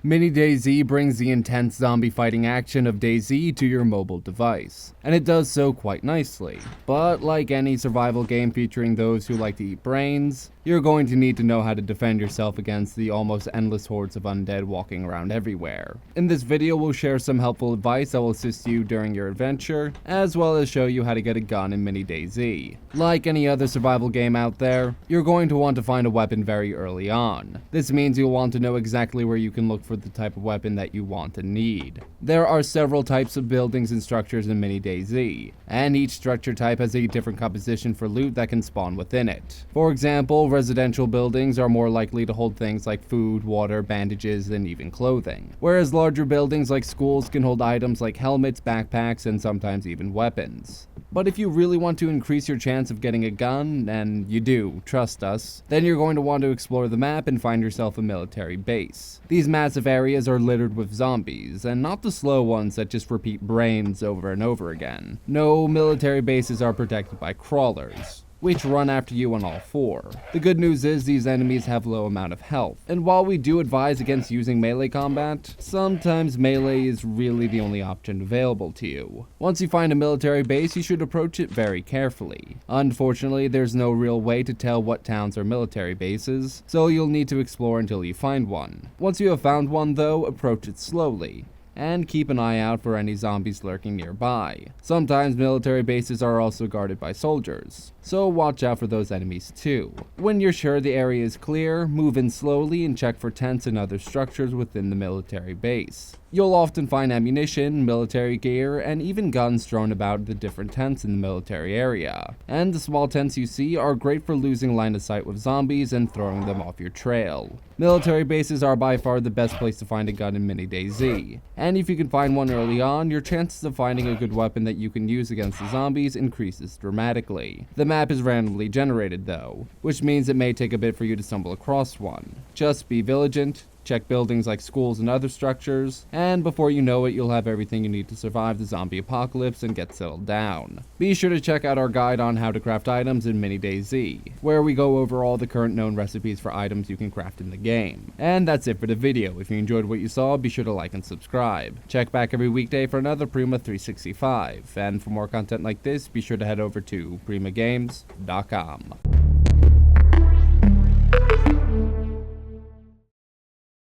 Mini DayZ brings the intense zombie fighting action of DayZ to your mobile device, and it does so quite nicely. But like any survival game featuring those who like to eat brains, you're going to need to know how to defend yourself against the almost endless hordes of undead walking around everywhere. In this video, we'll share some helpful advice that will assist you during your adventure, as well as show you how to get a gun in Mini DayZ. Like any other survival game out there, you're going to want to find a weapon very early on. This means you'll want to know exactly where you can look for the type of weapon that you want and need. There are several types of buildings and structures in Mini DayZ, and each structure type has a different composition for loot that can spawn within it. For example, residential buildings are more likely to hold things like food, water, bandages, and even clothing, whereas larger buildings like schools can hold items like helmets, backpacks, and sometimes even weapons. But if you really want to increase your chance of getting a gun, and you do, trust us, then you're going to want to explore the map and find yourself a military base. These massive areas are littered with zombies, and not the slow ones that just repeat brains over and over again. No, military bases are protected by crawlers, which run after you on all four. The good news is these enemies have low amount of health, and while we do advise against using melee combat, sometimes melee is really the only option available to you. Once you find a military base, you should approach it very carefully. Unfortunately, there's no real way to tell what towns are military bases, so you'll need to explore until you find one. Once you have found one though, approach it slowly, and keep an eye out for any zombies lurking nearby. Sometimes military bases are also guarded by soldiers, so watch out for those enemies too. When you're sure the area is clear, move in slowly and check for tents and other structures within the military base. You'll often find ammunition, military gear, and even guns thrown about the different tents in the military area. And the small tents you see are great for losing line of sight with zombies and throwing them off your trail. Military bases are by far the best place to find a gun in Mini DayZ, and if you can find one early on, your chances of finding a good weapon that you can use against the zombies increases dramatically. The map is randomly generated though, which means it may take a bit for you to stumble across one. Just be vigilant, check buildings like schools and other structures, and before you know it, you'll have everything you need to survive the zombie apocalypse and get settled down. Be sure to check out our guide on how to craft items in Mini DayZ, where we go over all the current known recipes for items you can craft in the game. And that's it for the video. If you enjoyed what you saw, be sure to like and subscribe. Check back every weekday for another Prima 365, and for more content like this, be sure to head over to primagames.com.